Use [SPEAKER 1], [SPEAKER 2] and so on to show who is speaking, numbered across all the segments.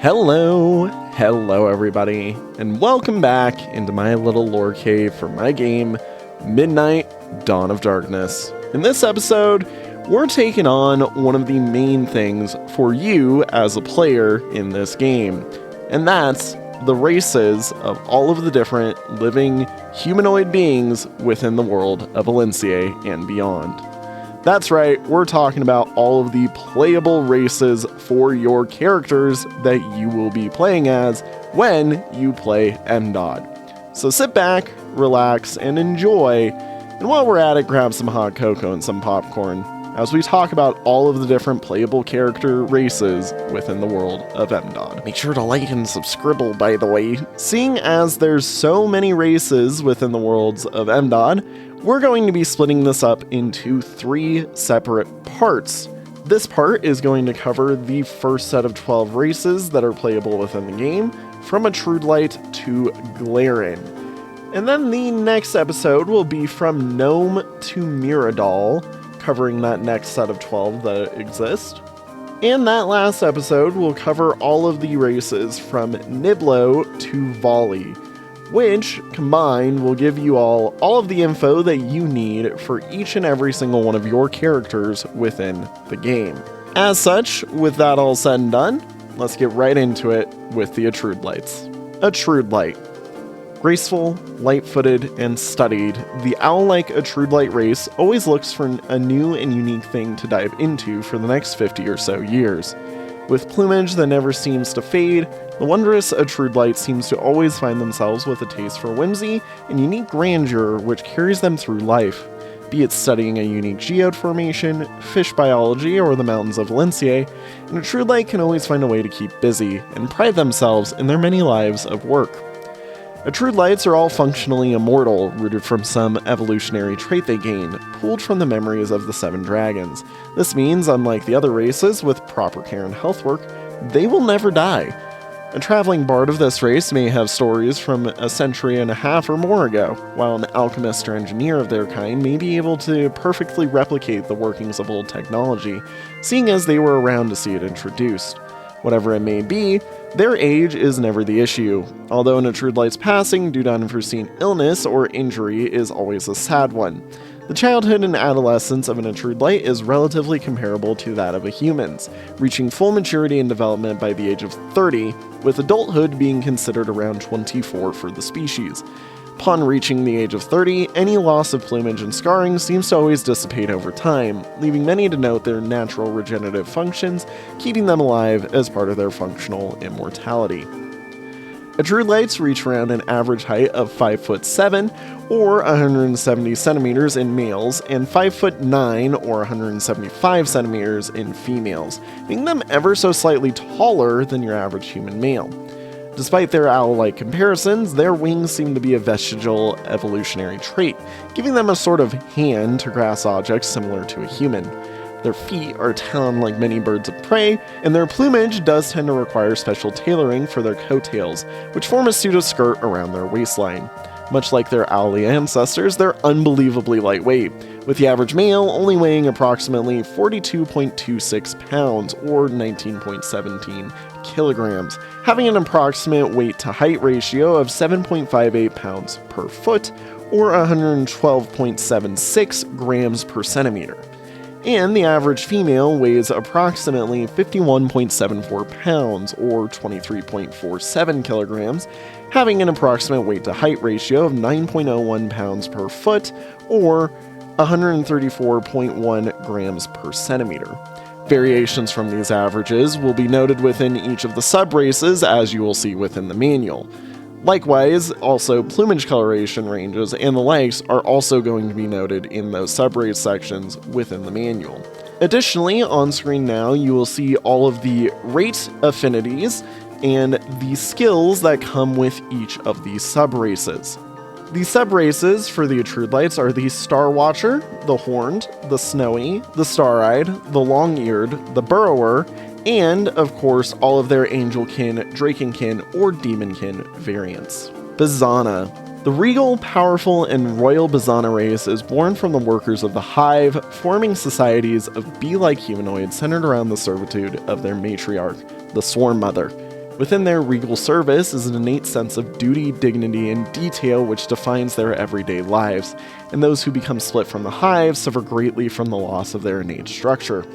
[SPEAKER 1] Hello everybody, and welcome back into my little lore cave for my game, Midnight Dawn of Darkness. In this episode, we're taking on one of the main things for you as a player in this game, and that's the races of all of the different living humanoid beings within the world of Valencia and beyond. That's right, we're talking about all of the playable races for your characters that you will be playing as when you play MDOD. So sit back, relax, and enjoy, and while we're at it, grab some hot cocoa and some popcorn as we talk about all of the different playable character races within the world of MDOD. Make sure to like and subscribe, by the way. Seeing as there's so many races within the worlds of MDOD, we're going to be splitting this up into 3 separate parts. This part is going to cover the first set of 12 races that are playable within the game, from Atrudlite to Glarin. And then the next episode will be from Gnome to Miradol, covering that next set of 12 that exist. And that last episode will cover all of the races from Niblo to Volley, which combined will give you all of the info that you need for each and every single one of your characters within the game. As such, with that all said and done, let's get right into it with the Atrudlites. Atrudlite. Graceful, light-footed, and studied, the owl-like Atrudlite race always looks for a new and unique thing to dive into for the next 50 or so years. With plumage that never seems to fade, the wondrous Atrudlite seems to always find themselves with a taste for whimsy and unique grandeur which carries them through life. Be it studying a unique geode formation, fish biology, or the mountains of Valencia, an Atrudlite can always find a way to keep busy and pride themselves in their many lives of work. Atrudlites are all functionally immortal, rooted from some evolutionary trait they gain, pulled from the memories of the 7 dragons. This means, unlike the other races with proper care and health work, they will never die. A traveling bard of this race may have stories from a century and a half or more ago, while an alchemist or engineer of their kind may be able to perfectly replicate the workings of old technology, seeing as they were around to see it introduced. Whatever it may be, their age is never the issue, although an Atrudlite's passing due to unforeseen illness or injury is always a sad one. The childhood and adolescence of an Atrudlite is relatively comparable to that of a human's, reaching full maturity and development by the age of 30, with adulthood being considered around 24 for the species. Upon reaching the age of 30, any loss of plumage and scarring seems to always dissipate over time, leaving many to note their natural regenerative functions, keeping them alive as part of their functional immortality. Atrudlites reach around an average height of 5'7" or 170 centimeters in males, and 5'9" or 175 centimeters in females, making them ever so slightly taller than your average human male. Despite their owl-like comparisons, their wings seem to be a vestigial evolutionary trait, giving them a sort of hand to grasp objects similar to a human. Their feet are taloned like many birds of prey, and their plumage does tend to require special tailoring for their coattails, which form a pseudo-skirt around their waistline. Much like their owly ancestors, they're unbelievably lightweight, with the average male only weighing approximately 42.26 pounds or 19.17 kilograms, having an approximate weight-to-height ratio of 7.58 pounds per foot or 112.76 grams per centimeter. And the average female weighs approximately 51.74 pounds or 23.47 kilograms, having an approximate weight-to-height ratio of 9.01 pounds per foot or 134.1 grams per centimeter. Variations from these averages will be noted within each of the sub-races, as you will see within the manual. Likewise, also plumage coloration ranges and the likes are also going to be noted in those sub-race sections within the manual. Additionally, on screen now you will see all of the rate affinities and the skills that come with each of these sub-races. The sub-races for the Atrudlites are the Star Watcher, the Horned, the Snowy, the Star-Eyed, the Long-Eared, the Burrower, and, of course, all of their Angelkin, Drakenkin, or Demonkin variants. Besana. The regal, powerful, and royal Besana race is born from the workers of the Hive, forming societies of bee-like humanoids centered around the servitude of their matriarch, the Swarm Mother. Within their regal service is an innate sense of duty, dignity, and detail which defines their everyday lives, and those who become split from the hive suffer greatly from the loss of their innate structure.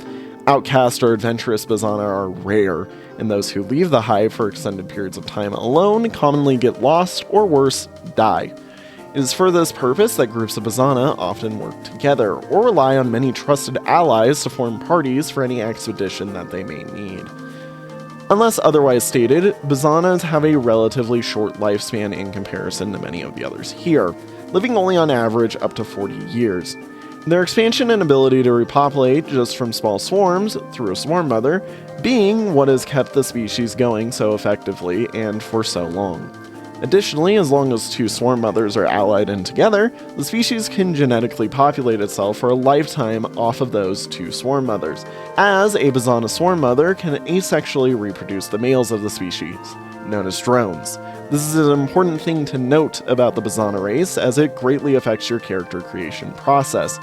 [SPEAKER 1] Outcast or adventurous Besana are rare, and those who leave the hive for extended periods of time alone commonly get lost, or worse, die. It is for this purpose that groups of Besana often work together, or rely on many trusted allies to form parties for any expedition that they may need. Unless otherwise stated, Besanas have a relatively short lifespan in comparison to many of the others here, living only on average up to 40 years. Their expansion and ability to repopulate just from small swarms through a swarm mother being what has kept the species going so effectively and for so long. Additionally, as long as two swarm mothers are allied and together, the species can genetically populate itself for a lifetime off of those two swarm mothers, as a Besana swarm mother can asexually reproduce the males of the species, known as drones. This is an important thing to note about the Besana race, as it greatly affects your character creation process.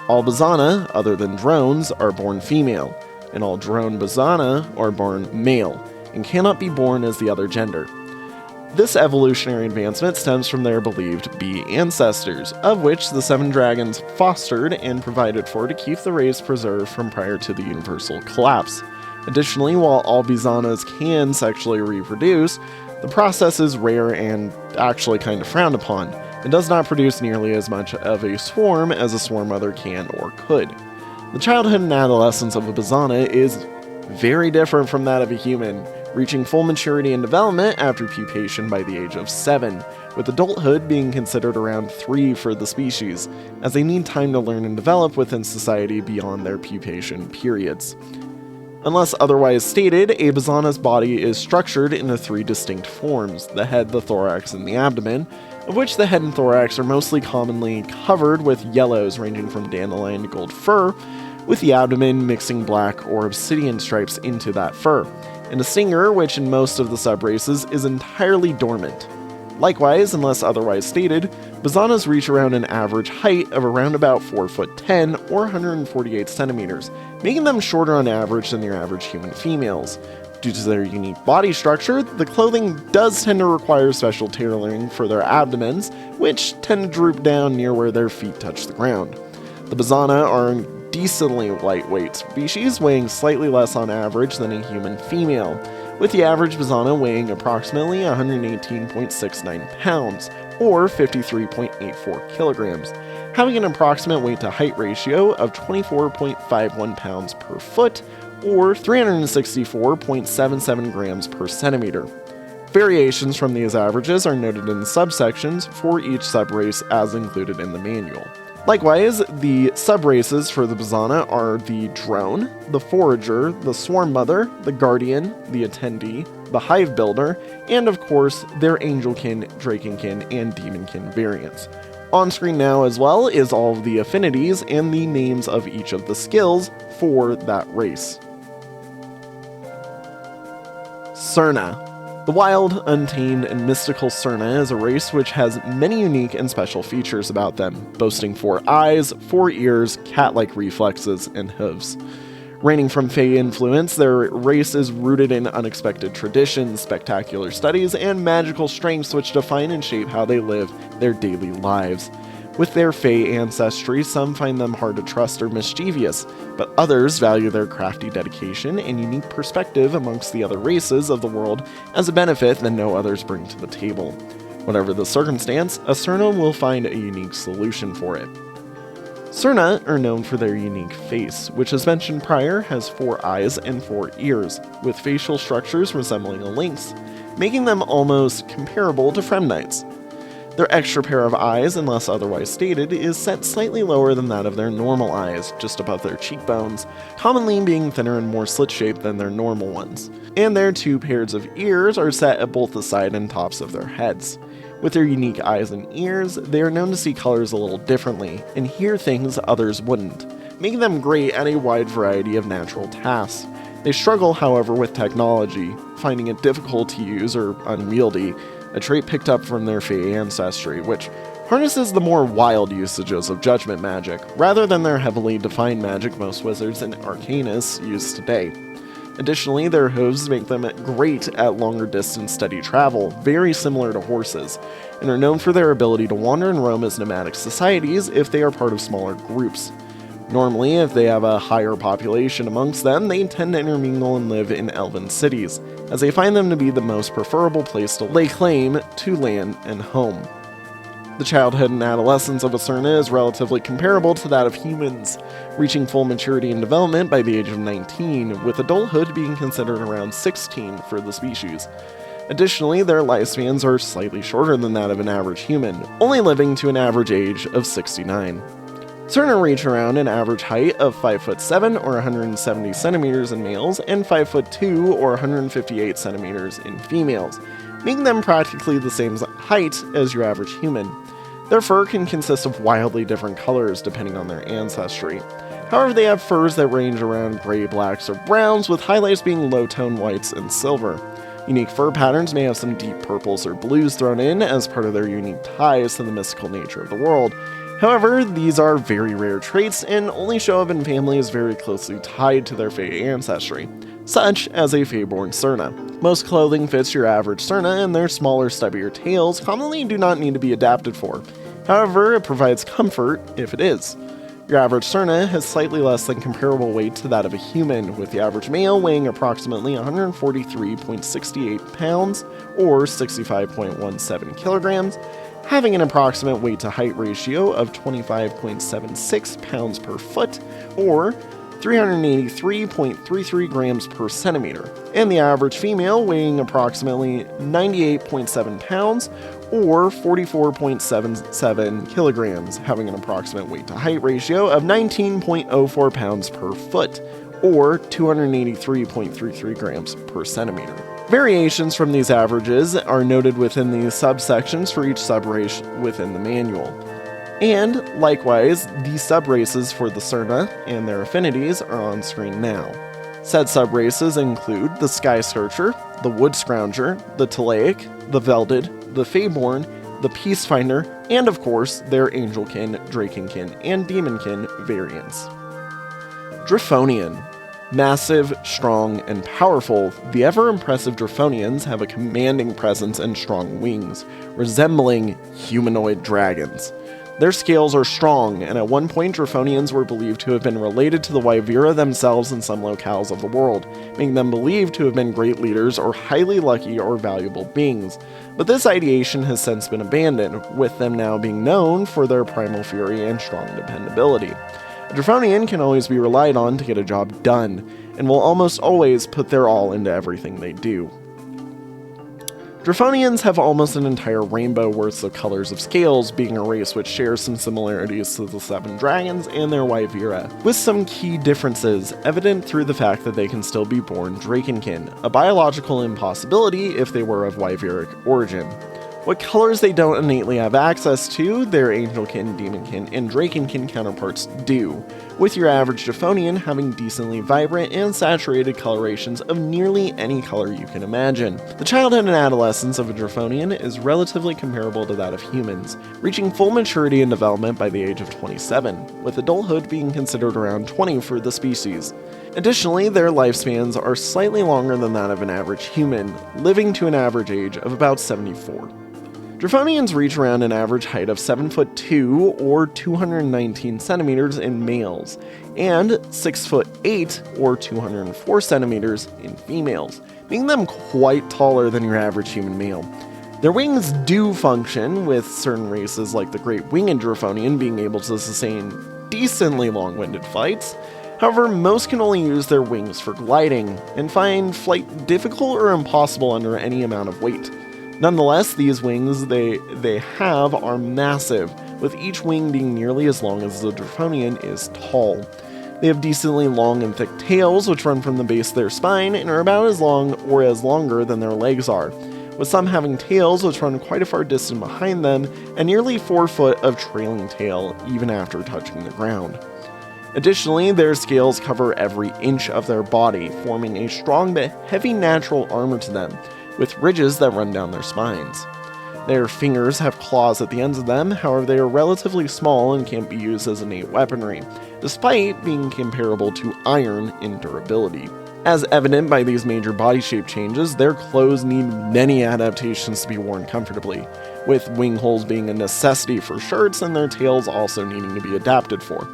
[SPEAKER 1] All Besana, other than drones, are born female, and all drone Besana are born male, and cannot be born as the other gender. This evolutionary advancement stems from their believed bee ancestors, of which the seven dragons fostered and provided for to keep the race preserved from prior to the universal collapse. Additionally, while all Besanas can sexually reproduce, the process is rare and actually kind of frowned upon. It does not produce nearly as much of a swarm as a swarm mother can or could. The childhood and adolescence of a Besana is very different from that of a human, reaching full maturity and development after pupation by the age of 7, with adulthood being considered around 3 for the species, as they need time to learn and develop within society beyond their pupation periods. Unless otherwise stated, a Besana's body is structured into 3 distinct forms: the head, the thorax, and the abdomen, of which the head and thorax are mostly commonly covered with yellows ranging from dandelion to gold fur, with the abdomen mixing black or obsidian stripes into that fur, and a stinger, which in most of the sub-races is entirely dormant. Likewise, unless otherwise stated, Besanas reach around an average height of around about 4'10" or 148 centimeters, making them shorter on average than your average human females. Due to their unique body structure, the clothing does tend to require special tailoring for their abdomens, which tend to droop down near where their feet touch the ground. The Besana are a decently lightweight species, weighing slightly less on average than a human female, with the average Besana weighing approximately 118.69 pounds, or 53.84 kilograms, having an approximate weight to height ratio of 24.51 pounds per foot, or 364.77 grams per centimeter. Variations from these averages are noted in the subsections for each subrace as included in the manual. Likewise, the subraces for the Besana are the drone, the forager, the swarm mother, the guardian, the attendee, the hive builder, and of course their angelkin, drakenkin, and demonkin variants. On screen now as well is all of the affinities and the names of each of the skills for that race. Cerna. The wild, untamed, and mystical Cerna is a race which has many unique and special features about them, boasting 4 eyes, 4 ears, cat-like reflexes, and hooves. Reigning from Fey influence, their race is rooted in unexpected traditions, spectacular studies, and magical strengths which define and shape how they live their daily lives. With their Fey ancestry, some find them hard to trust or mischievous, but others value their crafty dedication and unique perspective amongst the other races of the world as a benefit that no others bring to the table. Whatever the circumstance, a Cerna will find a unique solution for it. Cerna are known for their unique face, which as mentioned prior has 4 eyes and 4 ears, with facial structures resembling a lynx, making them almost comparable to Freimnides. Their extra pair of eyes, unless otherwise stated, is set slightly lower than that of their normal eyes, just above their cheekbones, commonly being thinner and more slit-shaped than their normal ones. And their 2 pairs of ears are set at both the side and tops of their heads. With their unique eyes and ears, they are known to see colors a little differently, and hear things others wouldn't, making them great at a wide variety of natural tasks. They struggle, however, with technology, finding it difficult to use or unwieldy, a trait picked up from their Fey ancestry, which harnesses the more wild usages of judgment magic, rather than their heavily defined magic most wizards and arcanists use today. Additionally, their hooves make them great at longer distance steady travel, very similar to horses, and are known for their ability to wander and roam as nomadic societies if they are part of smaller groups. Normally, if they have a higher population amongst them, they tend to intermingle and live in elven cities, as they find them to be the most preferable place to lay claim to land and home. The childhood and adolescence of a Cerna is relatively comparable to that of humans, reaching full maturity and development by the age of 19, with adulthood being considered around 16 for the species. Additionally, their lifespans are slightly shorter than that of an average human, only living to an average age of 69. Cerna reach around an average height of 5'7" or 170 centimeters in males, and 5'2" or 158 centimeters in females, making them practically the same height as your average human. Their fur can consist of wildly different colors depending on their ancestry. However, they have furs that range around gray, blacks, or browns, with highlights being low-tone whites and silver. Unique fur patterns may have some deep purples or blues thrown in as part of their unique ties to the mystical nature of the world. However, these are very rare traits and only show up in families very closely tied to their Fey ancestry, such as a Fey-born Cerna. Most clothing fits your average Cerna, and their smaller, stubbier tails commonly do not need to be adapted for. However, it provides comfort if it is. Your average Cerna has slightly less than comparable weight to that of a human, with the average male weighing approximately 143.68 pounds or 65.17 kilograms, having an approximate weight to height ratio of 25.76 pounds per foot or 383.33 grams per centimeter, and the average female weighing approximately 98.7 pounds or 44.77 kilograms, having an approximate weight to height ratio of 19.04 pounds per foot or 283.33 grams per centimeter. Variations from these averages are noted within the subsections for each subrace within the manual. And, likewise, the subraces for the Cerna and their affinities are on screen now. Said subraces include the Sky Scorcher, the Wood Scrounger, the Talaic, the Velded, the Feyborn, the Peacefinder, and of course, their Angelkin, Drakenkin, and Demonkin variants. Dryffonian. Massive, strong, and powerful, the ever-impressive Dryffonians have a commanding presence and strong wings, resembling humanoid dragons. Their scales are strong, and at one point Dryffonians were believed to have been related to the Wyvera themselves in some locales of the world, making them believed to have been great leaders or highly lucky or valuable beings. But this ideation has since been abandoned, with them now being known for their primal fury and strong dependability. A Dryffonian can always be relied on to get a job done, and will almost always put their all into everything they do. Dryffonians have almost an entire rainbow worth of colors of scales, being a race which shares some similarities to the Seven Dragons and their Wyvera, with some key differences evident through the fact that they can still be born Drakenkin, a biological impossibility if they were of Wyveric origin. What colors they don't innately have access to, their Angelkin, Demonkin, and Drakenkin counterparts do, with your average Dryffonian having decently vibrant and saturated colorations of nearly any color you can imagine. The childhood and adolescence of a Dryffonian is relatively comparable to that of humans, reaching full maturity and development by the age of 27, with adulthood being considered around 20 for the species. Additionally, their lifespans are slightly longer than that of an average human, living to an average age of about 74. Dryffonians reach around an average height of 7'2" or 219 centimeters in males, and 6'8" or 204 centimeters in females, making them quite taller than your average human male. Their wings do function, with certain races like the Great Winged Dryffonian being able to sustain decently long-winded flights. However, most can only use their wings for gliding, and find flight difficult or impossible under any amount of weight. Nonetheless, these wings they have are massive, with each wing being nearly as long as the Dryffonian is tall. They have decently long and thick tails, which run from the base of their spine and are about as long or as longer than their legs are, with some having tails which run quite a far distance behind them, and nearly 4 foot of trailing tail even after touching the ground. Additionally, their scales cover every inch of their body, forming a strong but heavy natural armor to them, with ridges that run down their spines. Their fingers have claws at the ends of them, however they are relatively small and can't be used as innate weaponry, despite being comparable to iron in durability. As evident by these major body shape changes, their clothes need many adaptations to be worn comfortably, with wing holes being a necessity for shirts and their tails also needing to be adapted for.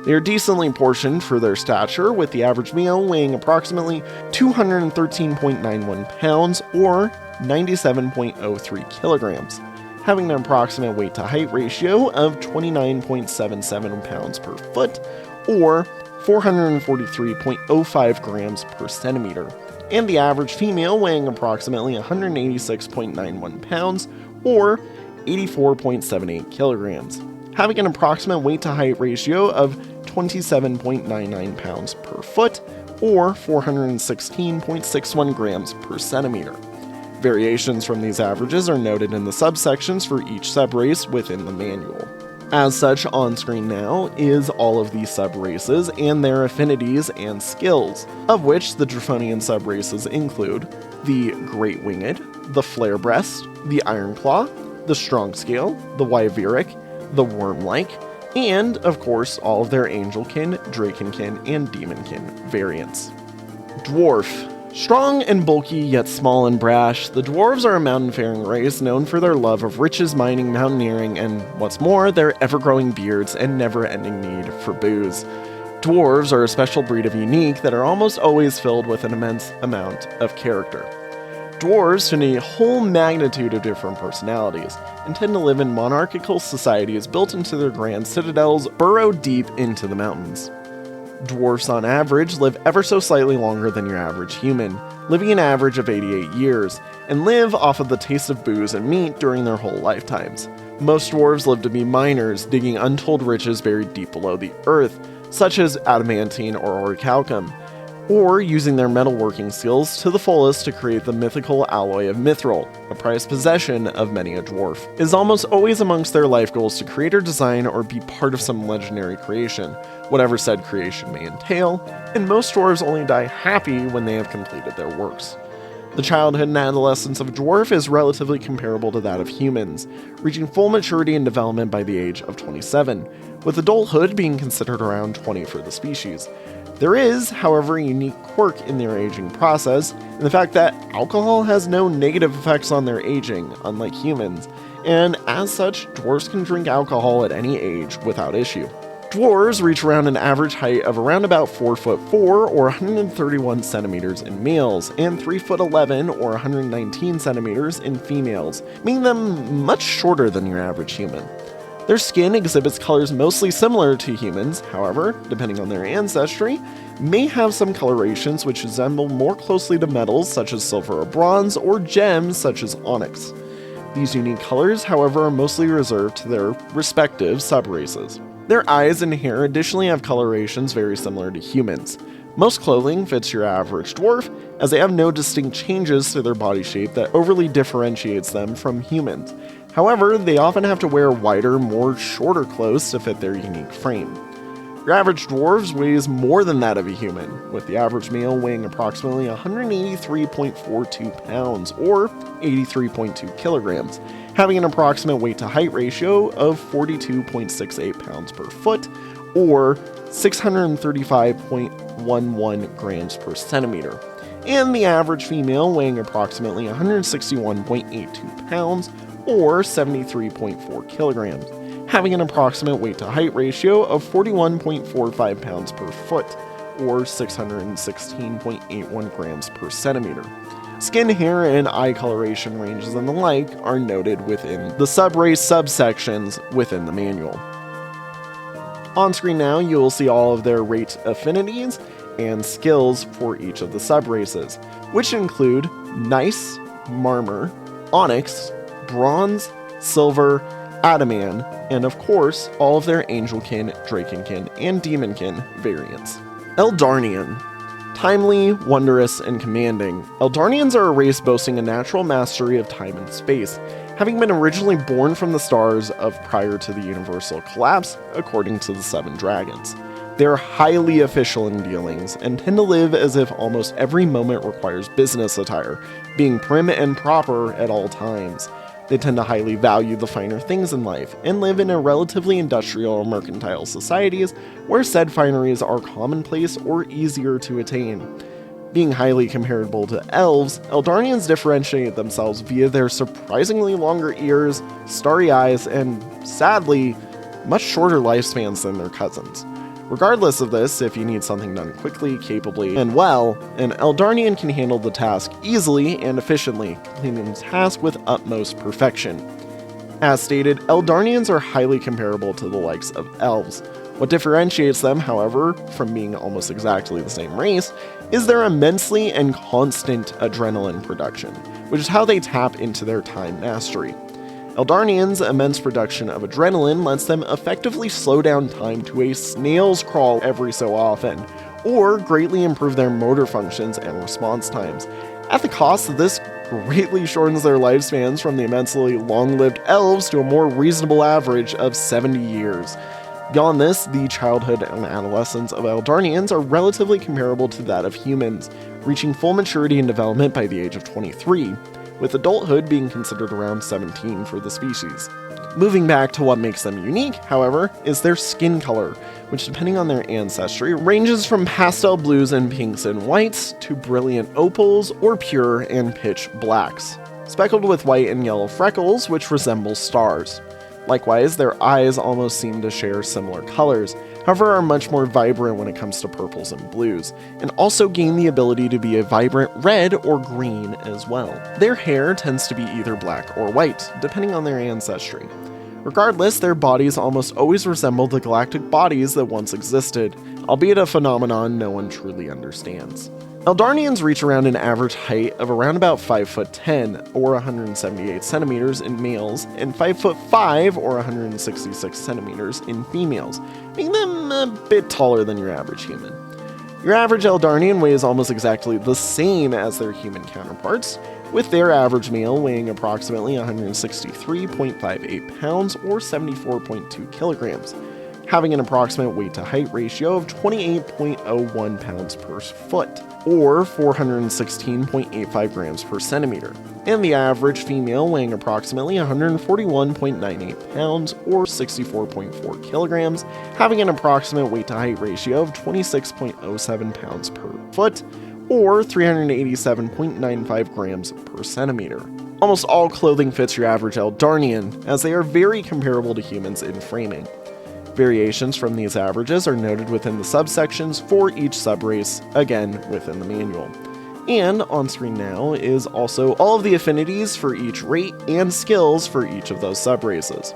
[SPEAKER 1] They are decently portioned for their stature, with the average male weighing approximately 213.91 pounds or 97.03 kilograms, having an approximate weight to height ratio of 29.77 pounds per foot or 443.05 grams per centimeter, and the average female weighing approximately 186.91 pounds or 84.78 kilograms, having an approximate weight to height ratio of 27.99 pounds per foot or 416.61 grams per centimeter. Variations from these averages are noted in the subsections for each subrace within the manual. As such, on screen now is all of these subraces and their affinities and skills, of which the Dryffonian subraces include the Great Winged, the Flarebreast, the Ironclaw, the Strong Scale, the Wyveric, the Wormlike, and, of course, all of their Angelkin, Drakenkin, and Demonkin variants. Dwarf. Strong and bulky, yet small and brash, the Dwarves are a mountain-faring race known for their love of riches, mining, mountaineering, and, what's more, their ever-growing beards and never-ending need for booze. Dwarves are a special breed of unique that are almost always filled with an immense amount of character. Dwarves have a whole magnitude of different personalities, and tend to live in monarchical societies built into their grand citadels burrowed deep into the mountains. Dwarfs on average live ever so slightly longer than your average human, living an average of 88 years, and live off of the taste of booze and meat during their whole lifetimes. Most dwarves live to be miners, digging untold riches buried deep below the earth, such as adamantine or orichalcum, or using their metalworking skills to the fullest to create the mythical alloy of mithril, a prized possession of many a dwarf. It is almost always amongst their life goals to create or design or be part of some legendary creation, whatever said creation may entail, and most dwarves only die happy when they have completed their works. The childhood and adolescence of a dwarf is relatively comparable to that of humans, reaching full maturity and development by the age of 27, with adulthood being considered around 20 for the species. There is, however, a unique quirk in their aging process, in the fact that alcohol has no negative effects on their aging, unlike humans, and as such, dwarves can drink alcohol at any age without issue. Dwarves reach around an average height of around about 4'4" or 131 centimeters in males, and 3'11" or 119 centimeters in females, making them much shorter than your average human. Their skin exhibits colors mostly similar to humans, however, depending on their ancestry, may have some colorations which resemble more closely to metals such as silver or bronze, or gems such as onyx. These unique colors, however, are mostly reserved to their respective subraces. Their eyes and hair additionally have colorations very similar to humans. Most clothing fits your average dwarf, as they have no distinct changes to their body shape that overly differentiates them from humans. However, they often have to wear wider, more shorter clothes to fit their unique frame. Your average dwarf weighs more than that of a human, with the average male weighing approximately 183.42 pounds or 83.2 kilograms, having an approximate weight to height ratio of 42.68 pounds per foot or 635.11 grams per centimeter, and the average female weighing approximately 161.82 pounds or 73.4 kilograms, having an approximate weight to height ratio of 41.45 pounds per foot or 616.81 grams per centimeter. Skin, hair, and eye coloration ranges and the like are noted within the subrace subsections within the manual. On screen now, you will see all of their rate affinities and skills for each of the subraces, which include Gneiss, Marmor, Onyx, Bronze, Silver, Adamant, and of course, all of their Angelkin, Drakenkin, and Demonkin variants. Eldarnian. Timely, wondrous, and commanding, Eldarnians are a race boasting a natural mastery of time and space, having been originally born from the stars of prior to the universal collapse, according to the Seven Dragons. They are highly official in dealings, and tend to live as if almost every moment requires business attire, being prim and proper at all times. They tend to highly value the finer things in life, and live in a relatively industrial or mercantile societies where said fineries are commonplace or easier to attain. Being highly comparable to elves, Eldarnians differentiate themselves via their surprisingly longer ears, starry eyes, and, sadly, much shorter lifespans than their cousins. Regardless of this, if you need something done quickly, capably, and well, an Eldarnian can handle the task easily and efficiently, completing the task with utmost perfection. As stated, Eldarnians are highly comparable to the likes of elves. What differentiates them, however, from being almost exactly the same race, is their immensely and constant adrenaline production, which is how they tap into their time mastery. Eldarnians' immense production of adrenaline lets them effectively slow down time to a snail's crawl every so often, or greatly improve their motor functions and response times. At the cost of this greatly shortens their lifespans from the immensely long-lived elves to a more reasonable average of 70 years. Beyond this, the childhood and adolescence of Eldarnians are relatively comparable to that of humans, reaching full maturity and development by the age of 23, with adulthood being considered around 17 for the species. Moving back to what makes them unique, however, is their skin color, which depending on their ancestry ranges from pastel blues and pinks and whites to brilliant opals or pure and pitch blacks, speckled with white and yellow freckles which resemble stars. Likewise, their eyes almost seem to share similar colors, however are much more vibrant when it comes to purples and blues, and also gain the ability to be a vibrant red or green as well. Their hair tends to be either black or white, depending on their ancestry. Regardless, their bodies almost always resemble the galactic bodies that once existed, albeit a phenomenon no one truly understands. Eldarnians reach around an average height of around about 5'10" or 178 centimeters in males, and 5'5" or 166 centimeters in females, making them a bit taller than your average human. Your average Eldarnian weighs almost exactly the same as their human counterparts, with their average male weighing approximately 163.58 pounds or 74.2 kilograms, having an approximate weight-to-height ratio of 28.01 pounds per foot, or 416.85 grams per centimeter, and the average female weighing approximately 141.98 pounds, or 64.4 kilograms, having an approximate weight-to-height ratio of 26.07 pounds per foot, or 387.95 grams per centimeter. Almost all clothing fits your average Eldarnian, as they are very comparable to humans in framing. Variations from these averages are noted within the subsections for each subrace, again within the manual. And on screen now is also all of the affinities for each rate and skills for each of those subraces,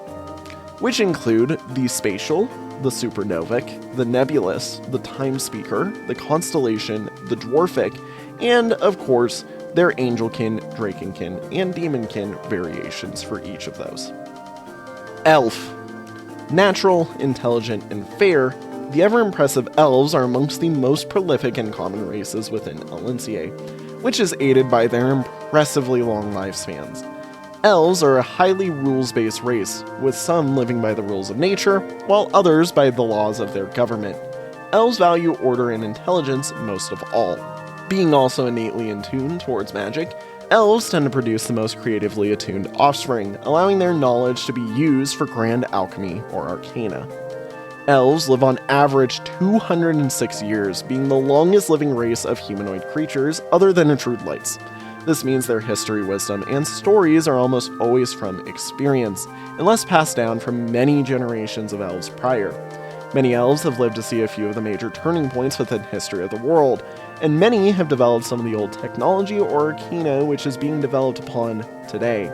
[SPEAKER 1] which include the spatial, the supernovic, the nebulous, the time speaker, the constellation, the dwarfic, and of course their angelkin, drakenkin, and demonkin variations for each of those. Elf. Natural, intelligent, and fair, the ever-impressive elves are amongst the most prolific and common races within Elincier, which is aided by their impressively long lifespans. Elves are a highly rules-based race, with some living by the rules of nature, while others by the laws of their government. Elves value order and intelligence most of all. Being also innately in tune towards magic, elves tend to produce the most creatively attuned offspring, allowing their knowledge to be used for grand alchemy or arcana. Elves live on average 206 years, being the longest living race of humanoid creatures other than Atrudlites. This means their history, wisdom, and stories are almost always from experience, unless passed down from many generations of elves prior. Many elves have lived to see a few of the major turning points within history of the world, and many have developed some of the old technology or arcana which is being developed upon today.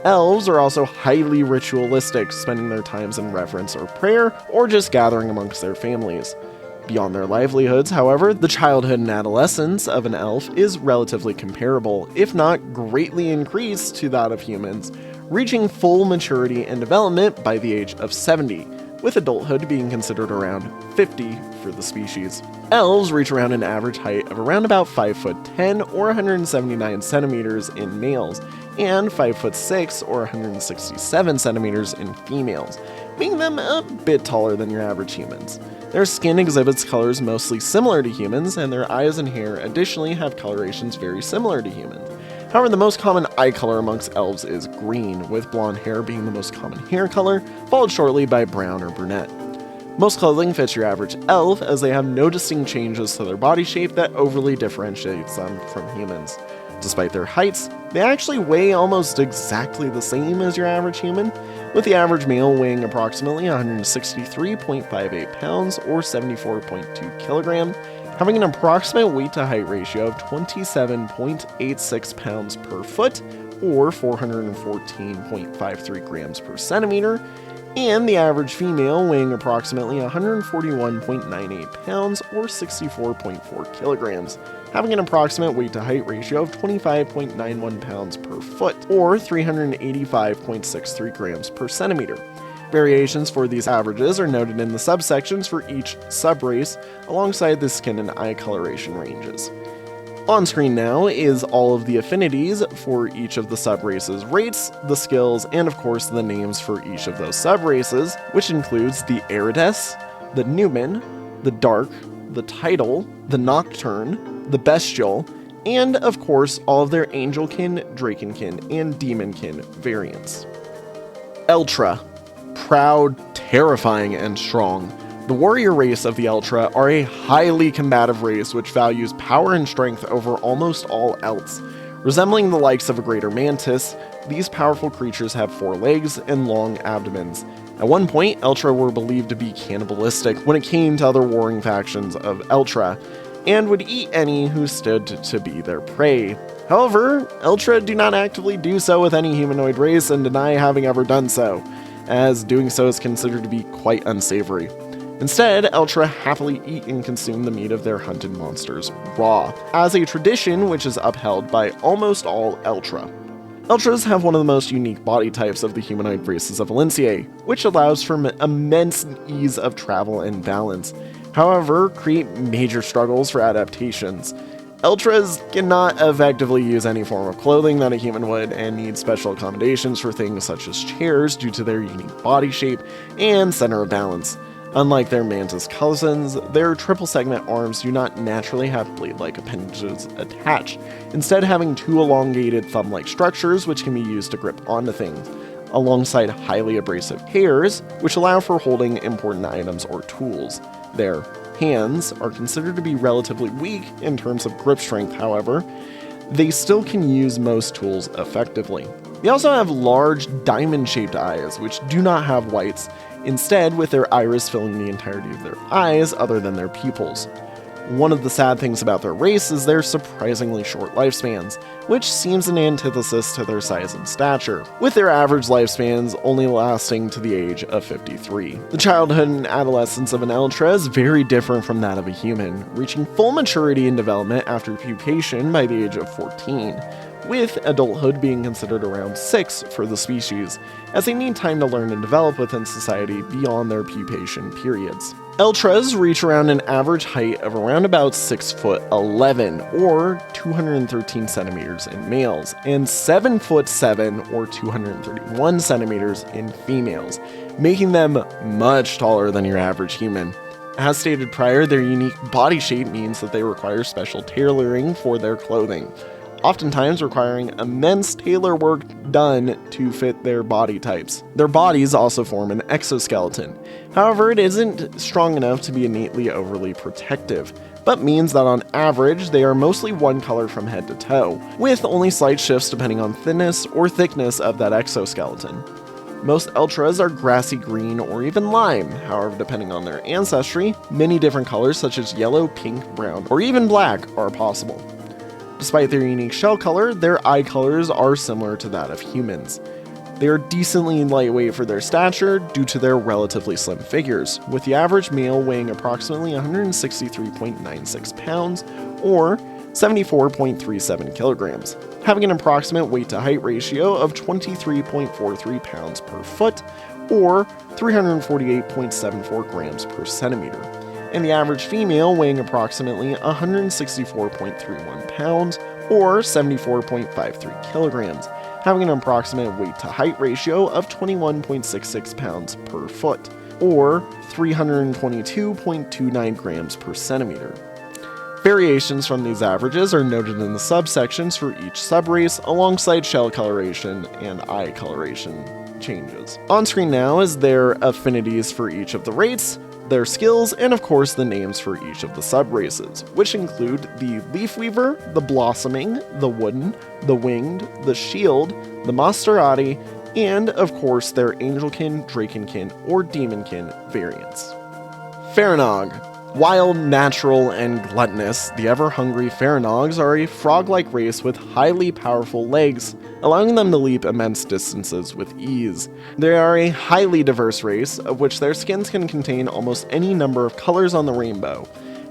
[SPEAKER 1] Elves are also highly ritualistic, spending their times in reverence or prayer, or just gathering amongst their families. Beyond their livelihoods, however, the childhood and adolescence of an elf is relatively comparable, if not greatly increased to that of humans, reaching full maturity and development by the age of 70, with adulthood being considered around 50 for the species. Elves reach around an average height of around about 5'10" or 179 centimeters in males, and 5'6" or 167 centimeters in females, making them a bit taller than your average humans. Their skin exhibits colors mostly similar to humans, and their eyes and hair additionally have colorations very similar to humans. However, the most common eye color amongst elves is green, with blonde hair being the most common hair color, followed shortly by brown or brunette. Most clothing fits your average elf, as they have no distinct changes to their body shape that overly differentiates them from humans. Despite their heights, they actually weigh almost exactly the same as your average human, with the average male weighing approximately 163.58 pounds or 74.2 kilograms, having an approximate weight to height ratio of 27.86 pounds per foot or 414.53 grams per centimeter, and the average female weighing approximately 141.98 pounds or 64.4 kilograms, having an approximate weight to height ratio of 25.91 pounds per foot or 385.63 grams per centimeter. Variations for these averages are noted in the subsections for each subrace alongside the skin and eye coloration ranges. On screen now is all of the affinities for each of the subraces' rates, the skills, and of course the names for each of those subraces, which includes the Erides, the Numen, the Dark, the Tidal, the Nocturne, the Bestial, and of course all of their Angelkin, Drakenkin, and Demonkin variants. Eltra. Proud, terrifying, and strong. The warrior race of the Eltra are a highly combative race which values power and strength over almost all else. Resembling the likes of a greater mantis, these powerful creatures have 4 legs and long abdomens. At one point, Eltra were believed to be cannibalistic when it came to other warring factions of Eltra, and would eat any who stood to be their prey. However, Eltra do not actively do so with any humanoid race and deny having ever done so, as doing so is considered to be quite unsavory. Instead, Eltra happily eat and consume the meat of their hunted monsters raw, as a tradition which is upheld by almost all Eltra. Eltras have one of the most unique body types of the humanoid races of Valenciae, which allows for immense ease of travel and balance, however, create major struggles for adaptations. Eltras cannot effectively use any form of clothing that a human would and need special accommodations for things such as chairs due to their unique body shape and center of balance. Unlike their mantis cousins, their triple segment arms do not naturally have blade-like appendages attached, instead having 2 elongated thumb-like structures which can be used to grip onto things, alongside highly abrasive hairs, which allow for holding important items or tools. Their hands are considered to be relatively weak in terms of grip strength, however, they still can use most tools effectively. They also have large diamond-shaped eyes, which do not have whites, instead with their iris filling the entirety of their eyes other than their pupils. One of the sad things about their race is their surprisingly short lifespans, which seems an antithesis to their size and stature, with their average lifespans only lasting to the age of 53. The childhood and adolescence of an Eltra is very different from that of a human, reaching full maturity and development after pupation by the age of 14, with adulthood being considered around 6 for the species, as they need time to learn and develop within society beyond their pupation periods. Eltras reach around an average height of around about 6'11" or 213 centimeters in males, and 7'7" or 231 centimeters in females, making them much taller than your average human. As stated prior, their unique body shape means that they require special tailoring for their clothing, oftentimes requiring immense tailor work done to fit their body types. Their bodies also form an exoskeleton. However, it isn't strong enough to be innately overly protective, but means that on average they are mostly one color from head to toe, with only slight shifts depending on thinness or thickness of that exoskeleton. Most Eltras are grassy green or even lime, however depending on their ancestry, many different colors such as yellow, pink, brown, or even black are possible. Despite their unique shell color, their eye colors are similar to that of humans. They are decently lightweight for their stature due to their relatively slim figures, with the average male weighing approximately 163.96 pounds or 74.37 kilograms, having an approximate weight to height ratio of 23.43 pounds per foot or 348.74 grams per centimeter, and the average female weighing approximately 164.31 pounds or 74.53 kilograms, having an approximate weight to height ratio of 21.66 pounds per foot or 322.29 grams per centimeter. Variations from these averages are noted in the subsections for each subrace, alongside shell coloration and eye coloration changes. On screen now is their affinities for each of the races, their skills, and of course the names for each of the subraces, which include the Leafweaver, the Blossoming, the Wooden, the Winged, the Shield, the Masterati, and of course their Angelkin, Drakenkin, or Demonkin variants. Faranog. Wild, natural, and gluttonous, the ever-hungry Faranogs are a frog-like race with highly powerful legs, allowing them to leap immense distances with ease. They are a highly diverse race, of which their skins can contain almost any number of colors on the rainbow,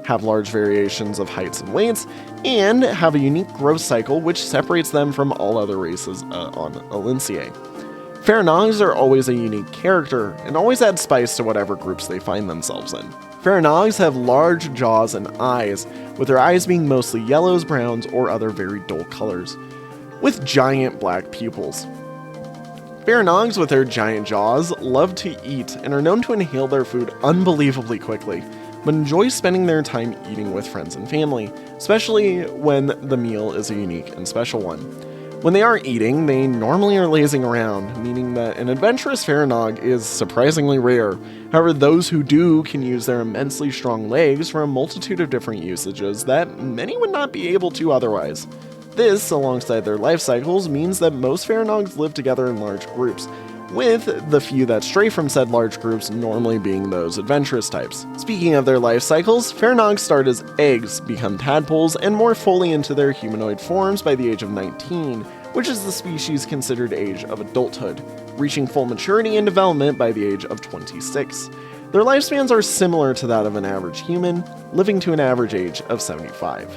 [SPEAKER 1] have large variations of heights and weights, and have a unique growth cycle which separates them from all other races on Elinciae. Faranogs are always a unique character, and always add spice to whatever groups they find themselves in. Faranogs have large jaws and eyes, with their eyes being mostly yellows, browns, or other very dull colors, with giant black pupils. Faranogs with their giant jaws love to eat and are known to inhale their food unbelievably quickly, but enjoy spending their time eating with friends and family, especially when the meal is a unique and special one. When they are eating, they normally are lazing around, meaning that an adventurous Faranog is surprisingly rare. However, those who do can use their immensely strong legs for a multitude of different usages that many would not be able to otherwise. This, alongside their life cycles, means that most Faranogs live together in large groups, with the few that stray from said large groups normally being those adventurous types. Speaking of their life cycles, Faranogs start as eggs, become tadpoles, and morph fully into their humanoid forms by the age of 19, which is the species' considered age of adulthood, reaching full maturity and development by the age of 26. Their lifespans are similar to that of an average human, living to an average age of 75.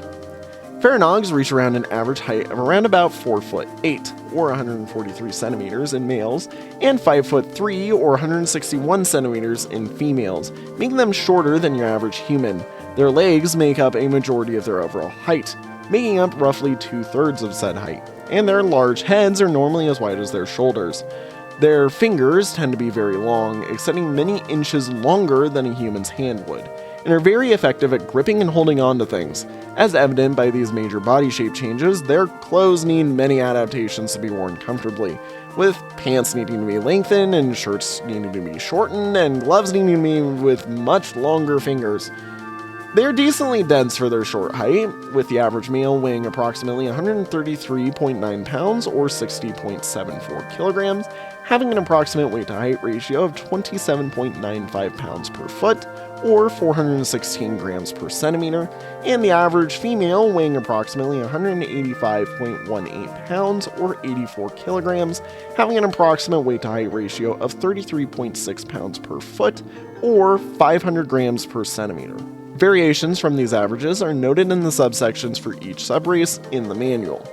[SPEAKER 1] Faranogs reach around an average height of around about 4'8", or 143 centimeters in males, and 5'3", or 161 centimeters in females, making them shorter than your average human. Their legs make up a majority of their overall height, making up roughly 2/3 of said height, and their large heads are normally as wide as their shoulders. Their fingers tend to be very long, extending many inches longer than a human's hand would, and are very effective at gripping and holding on to things. As evident by these major body shape changes, their clothes need many adaptations to be worn comfortably, with pants needing to be lengthened, and shirts needing to be shortened, and gloves needing to be with much longer fingers. They are decently dense for their short height, with the average male weighing approximately 133.9 pounds or 60.74 kilograms, having an approximate weight to height ratio of 27.95 pounds per foot or 416 grams per centimeter, and the average female weighing approximately 185.18 pounds or 84 kilograms, having an approximate weight to height ratio of 33.6 pounds per foot or 500 grams per centimeter. Variations from these averages are noted in the subsections for each subrace in the manual.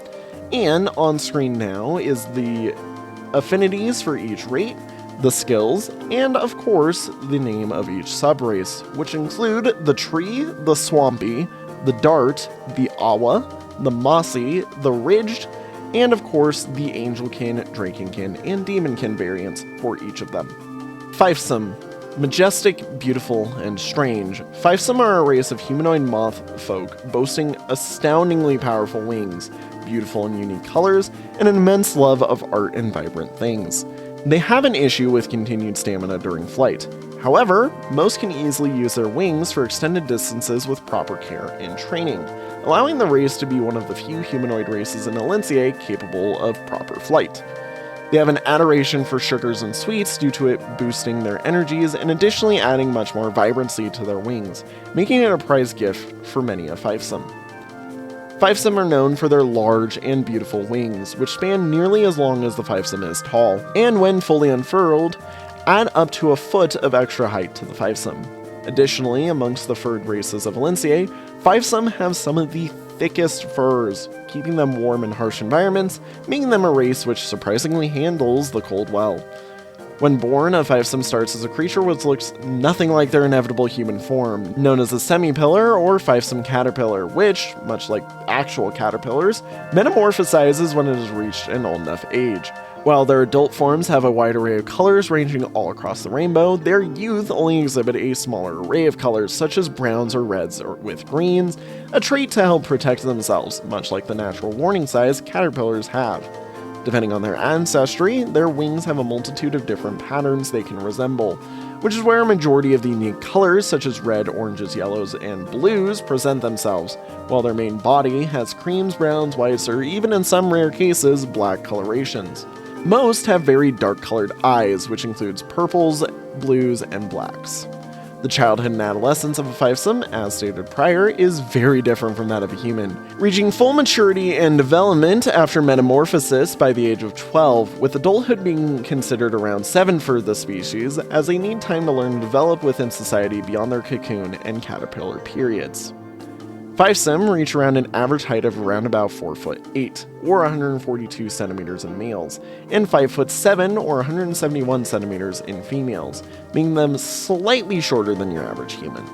[SPEAKER 1] And on screen now is the affinities for each rate, the skills, and of course the name of each subrace, which include the Tree, the Swampy, the Dart, the Awa, the Mossy, the Ridged, and of course the Angelkin, Drakenkin, and Demonkin variants for each of them. Fifsem. Majestic, beautiful, and strange, Fifsem are a race of humanoid moth folk boasting astoundingly powerful wings, beautiful and unique colors, and an immense love of art and vibrant things. They have an issue with continued stamina during flight. However, most can easily use their wings for extended distances with proper care and training, allowing the race to be one of the few humanoid races in Elinciae capable of proper flight. They have an adoration for sugars and sweets due to it boosting their energies and additionally adding much more vibrancy to their wings, making it a prized gift for many a Fifsem. Fifsem are known for their large and beautiful wings, which span nearly as long as the Fifsem is tall, and when fully unfurled, add up to a foot of extra height to the Fifsem. Additionally, amongst the furred races of Elinciae, Fifsem have some of the thickest furs, keeping them warm in harsh environments, making them a race which surprisingly handles the cold well. When born, a Fifsem starts as a creature which looks nothing like their inevitable human form, known as a semipillar or Fifsem caterpillar, which, much like actual caterpillars, metamorphosizes when it has reached an old enough age. While their adult forms have a wide array of colors ranging all across the rainbow, their youth only exhibit a smaller array of colors such as browns or reds or with greens, a trait to help protect themselves, much like the natural warning size caterpillars have. Depending on their ancestry, their wings have a multitude of different patterns they can resemble, which is where a majority of the unique colors such as red, oranges, yellows, and blues present themselves, while their main body has creams, browns, whites, or even in some rare cases, black colorations. Most have very dark colored eyes, which includes purples, blues, and blacks. The childhood and adolescence of a Fifesem, as stated prior, is very different from that of a human, reaching full maturity and development after metamorphosis by the age of 12, with adulthood being considered around 7 for the species, as they need time to learn and develop within society beyond their cocoon and caterpillar periods. Fifesem reach around an average height of around about 4'8", or 142 centimeters in males, and 5'7", or 171 centimeters in females, making them slightly shorter than your average human.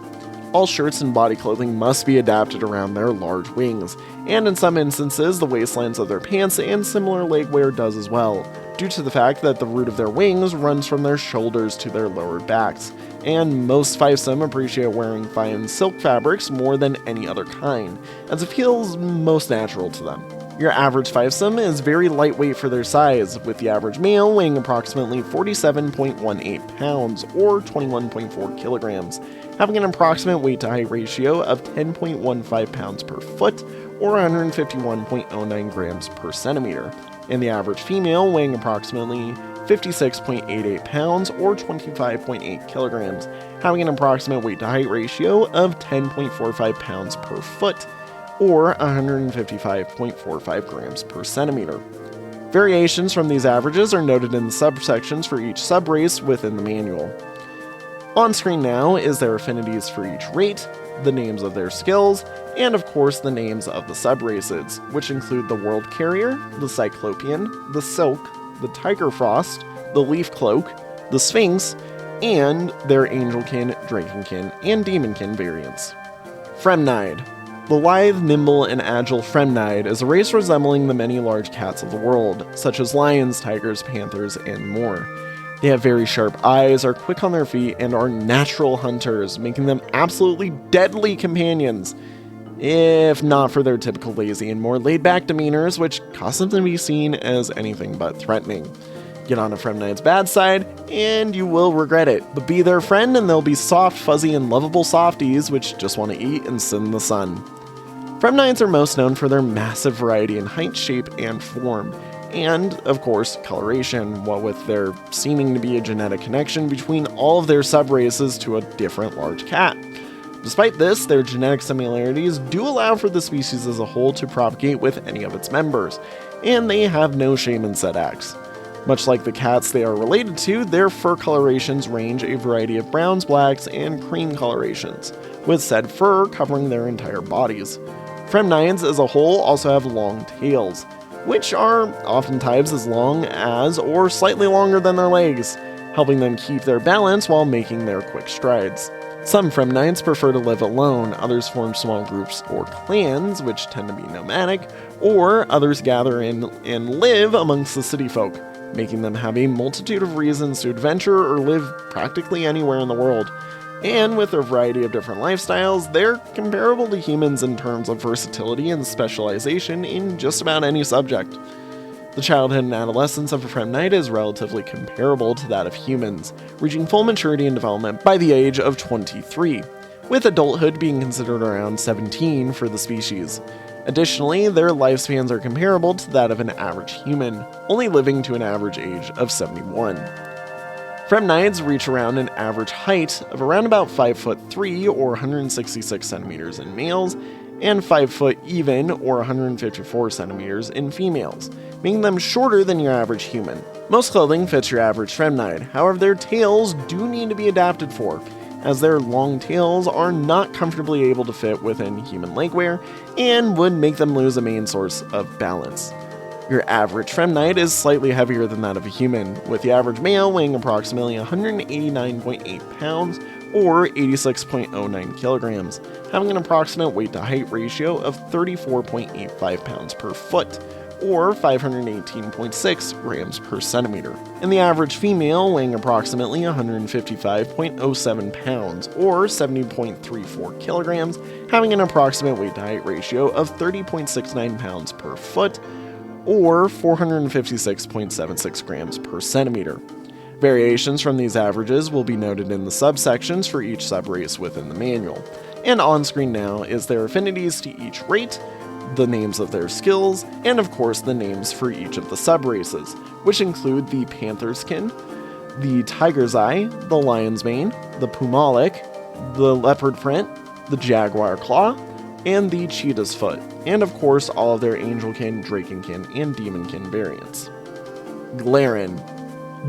[SPEAKER 1] All shirts and body clothing must be adapted around their large wings, and in some instances the waistlines of their pants and similar leg wear does as well, due to the fact that the root of their wings runs from their shoulders to their lower backs, and most Fifesem appreciate wearing fine silk fabrics more than any other kind, as it feels most natural to them. Your average Fifesem is very lightweight for their size, with the average male weighing approximately 47.18 pounds, or 21.4 kilograms, having an approximate weight to height ratio of 10.15 pounds per foot, or 151.09 grams per centimeter, and the average female weighing approximately 56.88 pounds, or 25.8 kilograms, having an approximate weight to height ratio of 10.45 pounds per foot, or 155.45 grams per centimeter. Variations from these averages are noted in the subsections for each subrace within the manual. On screen now is their affinities for each rate, the names of their skills, and of course the names of the subraces, which include the World Carrier, the Cyclopean, the Silk, the Tiger Frost, the Leaf Cloak, the Sphinx, and their Angelkin, Drakenkin, and Demonkin variants. Freimnide. The lithe, nimble, and agile Freimnide is a race resembling the many large cats of the world, such as lions, tigers, panthers, and more. They have very sharp eyes, are quick on their feet, and are natural hunters, making them absolutely deadly companions, if not for their typical lazy and more laid-back demeanors, which cause them to be seen as anything but threatening. Get on a Freimnide's bad side, and you will regret it, but be their friend and they'll be soft, fuzzy, and lovable softies which just want to eat and sit in the sun. Freimnides are most known for their massive variety in height, shape, and form, and, of course, coloration, what with there seeming to be a genetic connection between all of their subraces to a different large cat. Despite this, their genetic similarities do allow for the species as a whole to propagate with any of its members, and they have no shame in said acts. Much like the cats they are related to, their fur colorations range a variety of browns, blacks, and cream colorations, with said fur covering their entire bodies. Freimnides as a whole also have long tails, which are oftentimes as long as or slightly longer than their legs, helping them keep their balance while making their quick strides. Some Freimnides prefer to live alone, others form small groups or clans, which tend to be nomadic, or others gather in and live amongst the city folk, making them have a multitude of reasons to adventure or live practically anywhere in the world. And with their variety of different lifestyles, they're comparable to humans in terms of versatility and specialization in just about any subject. The childhood and adolescence of a Freimnide is relatively comparable to that of humans, reaching full maturity and development by the age of 23, with adulthood being considered around 17 for the species. Additionally, their lifespans are comparable to that of an average human, only living to an average age of 71. Freimnides reach around an average height of around about 5'3", or 166 centimeters in males, and 5 foot even, or 154 centimeters in females, making them shorter than your average human. Most clothing fits your average Freimnide, however their tails do need to be adapted for, as their long tails are not comfortably able to fit within human legwear, and would make them lose a main source of balance. Your average Freimnide is slightly heavier than that of a human, with the average male weighing approximately 189.8 pounds, or 86.09 kilograms, having an approximate weight to height ratio of 34.85 pounds per foot, or 518.6 grams per centimeter, and the average female weighing approximately 155.07 pounds, or 70.34 kilograms, having an approximate weight to height ratio of 30.69 pounds per foot, or 456.76 grams per centimeter. Variations from these averages will be noted in the subsections for each subrace within the manual. And on screen now is their affinities to each rate, the names of their skills, and of course the names for each of the subraces, which include the Pantherskin, the Tiger's Eye, the Lion's Mane, the Pumalic, the Leopard Print, the Jaguar Claw, and the Cheetah's Foot, and of course all of their Angelkin, Drakenkin, and Demonkin variants. Glarin.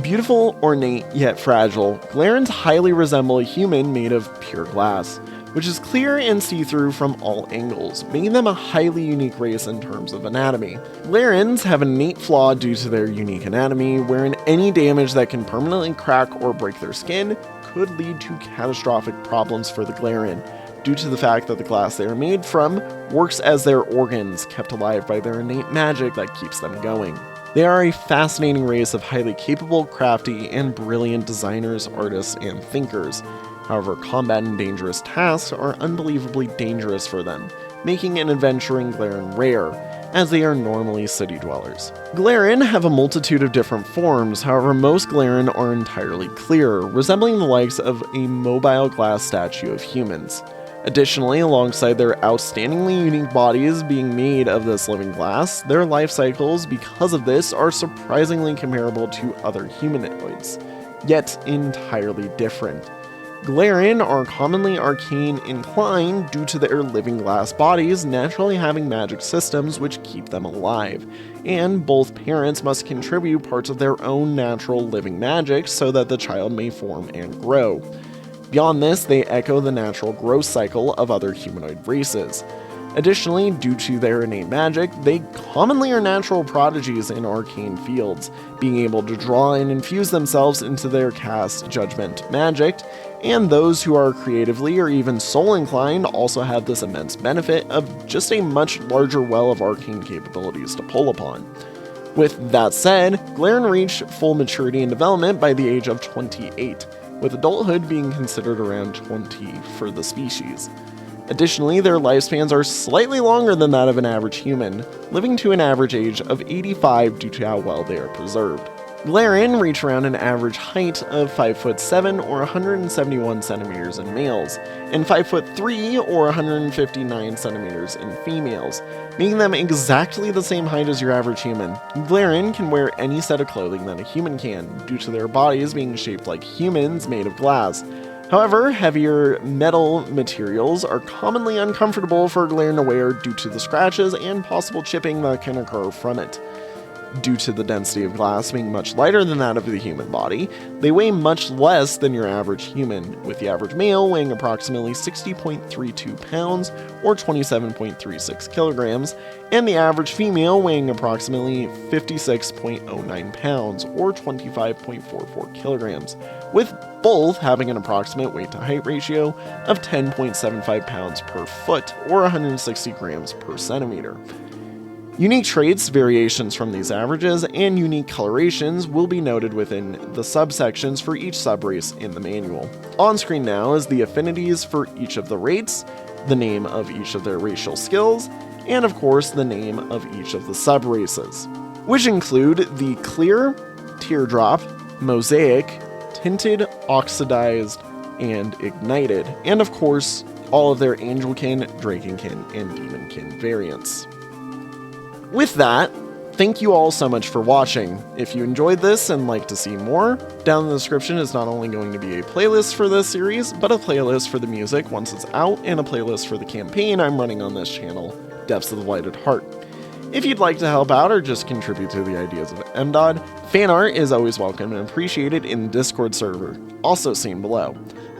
[SPEAKER 1] Beautiful, ornate, yet fragile, Glarins highly resemble a human made of pure glass, which is clear and see-through from all angles, making them a highly unique race in terms of anatomy. Glarins have an innate flaw due to their unique anatomy, wherein any damage that can permanently crack or break their skin could lead to catastrophic problems for the Glarin, due to the fact that the glass they are made from works as their organs, kept alive by their innate magic that keeps them going. They are a fascinating race of highly capable, crafty, and brilliant designers, artists, and thinkers. However, combat and dangerous tasks are unbelievably dangerous for them, making an adventuring Glarin rare, as they are normally city dwellers. Glarin have a multitude of different forms, however most Glarin are entirely clear, resembling the likes of a mobile glass statue of humans. Additionally, alongside their outstandingly unique bodies being made of this living glass, their life cycles, because of this, are surprisingly comparable to other humanoids, yet entirely different. Glarin are commonly arcane inclined due to their living glass bodies naturally having magic systems which keep them alive, and both parents must contribute parts of their own natural living magic so that the child may form and grow. Beyond this, they echo the natural growth cycle of other humanoid races. Additionally, due to their innate magic, they commonly are natural prodigies in arcane fields, being able to draw and infuse themselves into their cast judgment magic, and those who are creatively or even soul inclined also have this immense benefit of just a much larger well of arcane capabilities to pull upon. With that said, Glarin reach full maturity and development by the age of 28, with adulthood being considered around 20 for the species. Additionally, their lifespans are slightly longer than that of an average human, living to an average age of 85 due to how well they are preserved. Glarin reach around an average height of 5'7" or 171 centimeters in males, and 5'3" or 159 centimeters in females, making them exactly the same height as your average human. Glarin can wear any set of clothing that a human can, due to their bodies being shaped like humans made of glass. However, heavier metal materials are commonly uncomfortable for Glarin to wear due to the scratches and possible chipping that can occur from it. Due to the density of glass being much lighter than that of the human body, they weigh much less than your average human, with the average male weighing approximately 60.32 pounds or 27.36 kilograms, and the average female weighing approximately 56.09 pounds or 25.44 kilograms, with both having an approximate weight to height ratio of 10.75 pounds per foot or 160 grams per centimeter. Unique traits, variations from these averages, and unique colorations will be noted within the subsections for each subrace in the manual. On screen now is the affinities for each of the rates, the name of each of their racial skills, and of course the name of each of the subraces, which include the Clear, Teardrop, Mosaic, Tinted, Oxidized, and Ignited, and of course all of their Angelkin, Drakenkin, and Demonkin variants. With that, thank you all so much for watching. If you enjoyed this and like to see more, down in the description is not only going to be a playlist for this series, but a playlist for the music once it's out, and a playlist for the campaign I'm running on this channel, Depths of the Blighted Heart. If you'd like to help out or just contribute to the ideas of MDOD, fan art is always welcome and appreciated in the Discord server, also seen below.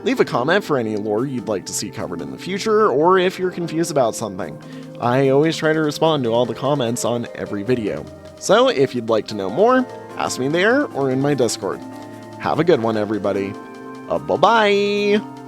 [SPEAKER 1] Leave a comment for any lore you'd like to see covered in the future, or if you're confused about something. I always try to respond to all the comments on every video. So if you'd like to know more, ask me there or in my Discord. Have a good one, everybody. Bye-bye!